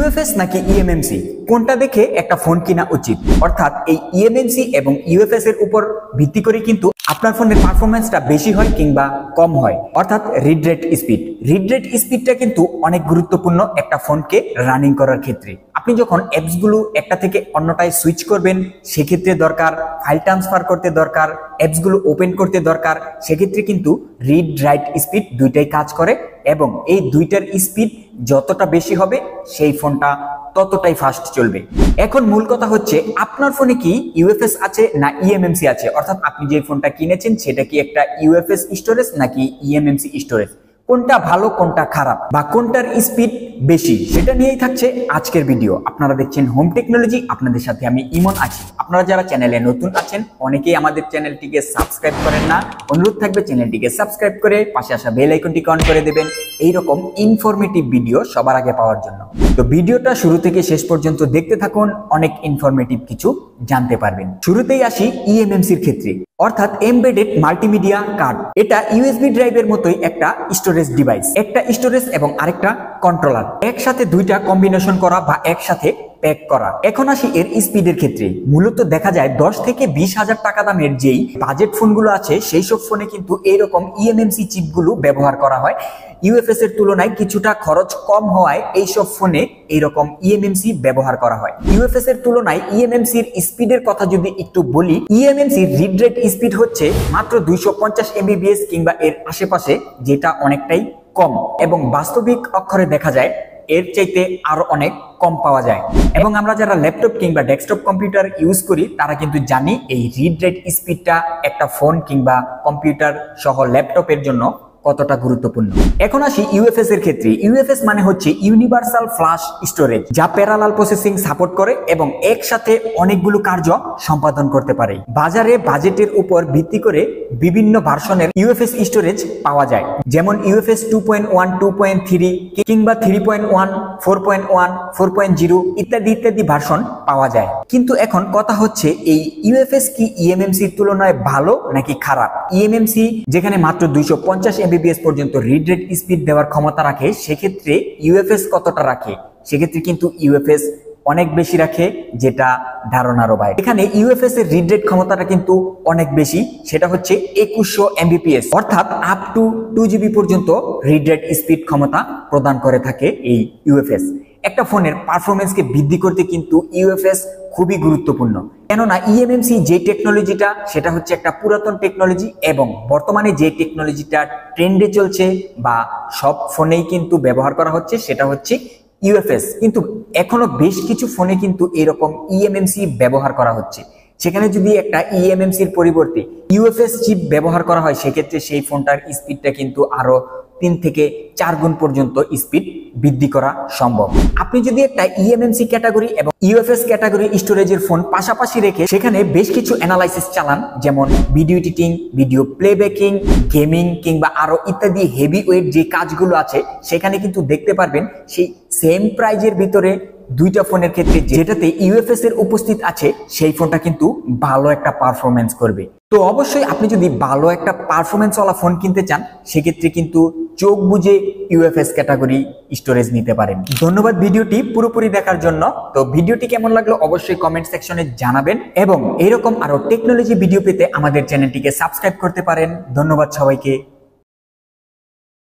UFS নাকি eMMC কোনটা দেখে একটা ফোন কিনা উচিত? অর্থাৎ এই ইএমএমসি এবং ইউএফএস এর উপর ভিত্তি করে কিন্তু আপনার ফোনের পারফরম্যান্সটা বেশি হয় কিংবা কম হয়। অর্থাৎ রিড রেট স্পিডটা কিন্তু অনেক গুরুত্বপূর্ণ একটা ফোনকে রানিং করার ক্ষেত্রে। আপনি যখন অ্যাপসগুলো একটা থেকে অন্যটায় সুইচ করবেন সেক্ষেত্রে দরকার, ফাইল ট্রান্সফার করতে দরকার, অ্যাপসগুলো ওপেন করতে দরকার, সেক্ষেত্রে কিন্তু রিড রাইট স্পিড দুইটাই কাজ করে এবং এই দুইটার স্পিড যতটা বেশি হবে সেই ফোনটা ততটাই ফাস্ট চলবে। এখন মূল কথা হচ্ছে আপনার ফোনে কি ইউএফএস আছে না ইএমএমসি আছে, অর্থাৎ আপনি যে ফোনটা কিনেছেন সেটা কি একটা ইউএফএস স্টোরেজ নাকি ইএমএমসি স্টোরেজ, কোনটা ভালো কোনটা খারাপ বা কোনটার স্পিড বেশি, সেটা নিয়েই থাকছে আজকের ভিডিও। আপনারা দেখছেন হোম টেকনোলজি, আপনাদের সাথে আমি ইমন আছি। আপনারা যারা চ্যানেলে নতুন আছেন অনেকেই আমাদের চ্যানেলটিকে সাবস্ক্রাইব করেন না, অনুরোধ থাকবে চ্যানেলটিকে সাবস্ক্রাইব করে পাশে আসা বেল আইকনটিকে অন করে দেবেন এইরকম ইনফরমেটিভ ভিডিও সবার আগে পাওয়ার জন্য। তো ভিডিওটা শুরু থেকে শেষ পর্যন্ত দেখতে থাকুন, অনেক ইনফরমেটিভ কিছু জানতে পারবেন। শুরুতেই আসি ইএমএমসির ক্ষেত্রে, অর্থাৎ এমবেডেড মাল্টিমিডিয়া কার্ড। এটা ইউএসবি ড্রাইভের মতোই একটা স্টোরেজ ডিভাইস, একটা স্টোরেজ এবং আরেকটা কন্ট্রোলার, একসাথে দুইটা কম্বিনেশন করা বা একসাথে প্যাক করা। এখন আসি এর স্পিডের ক্ষেত্রে। মূলত দেখা যায় 10 থেকে 20,000 টাকা দামের যেই বাজেট ফোনগুলো আছে সেই সব ফোনে কিন্তু এইরকম ইএমএমসি চিপগুলো ব্যবহার করা হয়। ইউএফএস এর তুলনায় কিছুটা খরচ কম হওয়ায় এইসব ফোনে এইরকম ইএমএমসি ব্যবহার করা হয়। ইউএফএস এর তুলনায় ইএমএমসির স্পিডের কথা যদি একটু বলি, ইএমএমসির রিড রেট স্পিড হচ্ছে মাত্র 250 এমবিবিএস কিংবা এর আশেপাশে, যেটা অনেকটাই কম এবং বাস্তবিক অক্ষরে দেখা যায় এর চাইতে আরো অনেক কম পাওয়া যায়। এবং আমরা যারা ল্যাপটপ কিংবা ডেস্কটপ কম্পিউটার ইউজ করি তারা কিন্তু জানি এই রিড রেট স্পিডটা একটা ফোন কিংবা কম্পিউটার সহ ল্যাপটপের জন্য কতটা গুরুত্বপূর্ণ। এখন আসি ইউএফএস এর ক্ষেত্রে। ইউএফএস মানে হচ্ছে ইউনিভার্সাল ফ্ল্যাশ স্টোরেজ, যা প্যারালাল প্রসেসিং সাপোর্ট করে এবং একসাথে অনেকগুলো কার্য সম্পাদন করতে পারে। বাজারে বাজেটের উপর ভিত্তি করে বিভিন্ন ভার্সনের ইউএফএস স্টোরেজ পাওয়া যায়, যেমন ইউএফএস 2.1, 2.3 কিংবা 3.1, 4.1, 4.0 ইত্যাদি ইত্যাদি ভার্সন পাওয়া যায়। কিন্তু এখন কথা হচ্ছে এই ইউএফএস কি ইএমএমসির তুলনায় ভালো নাকি খারাপ? ইএমএমসি যেখানে মাত্র 250 এমবিবিএস পর্যন্ত রিড রেট স্পিড দেওয়ার ক্ষমতা রাখে, সেক্ষেত্রে ইউএফএস কতটা রাখে? সেক্ষেত্রে কিন্তু ইউএফএস অনেক বেশি রাখে, যেটা ধারণারও বাইরে। এখানে ইউএফএস এর রিড রেট ক্ষমতাটা কিন্তু অনেক বেশি, সেটা হচ্ছে 2100 এমবিপিএস, অর্থাৎ আপ টু 2GB পর্যন্ত রিড রেট স্পিড ক্ষমতা প্রদান করে থাকে এই ইউএফএস। একটা ফোনের পারফরমেন্সকে বৃদ্ধি করতে কিন্তু ইউএফএস খুবই গুরুত্বপূর্ণ, কেননা ইএমএমসি যে টেকনোলজিটা সেটা হচ্ছে একটা পুরাতন টেকনোলজি এবং বর্তমানে যে টেকনোলজিটা ট্রেন্ডে চলছে বা সব ফোনেই কিন্তু ব্যবহার করা হচ্ছে সেটা হচ্ছে ইউএফএস। কিন্তু এখনো বেশ কিছু ফোনে কিন্তু এরকম ইএমএমসি ব্যবহার করা হচ্ছে। সেখানে যদি একটা ইএমএমসির পরিবর্তে ইউএফএস চিপ ব্যবহার করা হয় সেক্ষেত্রে সেই ফোনটার স্পিডটা কিন্তু আরো 3 থেকে 4 গুণ পর্যন্ত স্পিড বৃদ্ধি করা সম্ভব। আপনি যদি একটা ইএমএমসি ক্যাটাগরি এবং ইউএফএস ক্যাটাগরি স্টোরেজের ফোন পাশাপাশি রেখে সেখানে বেশ কিছু অ্যানালাইসিস চালান, যেমন ভিডিও এডিটিং, ভিডিও প্লেব্যাকিং, গেমিং কিংবা আরো ইত্যাদি হেভি ওয়েট যে কাজগুলো আছে, সেখানে কিন্তু দেখতে পারবেন সেই সেম প্রাইজের ভিতরে দুইটা ফোনের ক্ষেত্রে যেটাতে ইউএফএস এর উপস্থিত আছে সেই ফোনটা কিন্তু ভালো একটা পারফরমেন্স করবে। তো অবশ্যই আপনি যদি ভালো একটা পারফরমেন্স ওয়ালা ফোন কিনতে চান সেক্ষেত্রে কিন্তু চোখ বুঝে ইউএফএস ক্যাটাগরি স্টোরেজ নিতে পারেন। ধন্যবাদ ভিডিওটি পুরোপুরি দেখার জন্য। তো ভিডিওটি কেমন লাগলো অবশ্যই কমেন্ট সেকশনে জানাবেন এবং এরকম আরো টেকনোলজি ভিডিও পেতে আমাদের চ্যানেলটিকে সাবস্ক্রাইব করতে পারেন। ধন্যবাদ সবাইকে।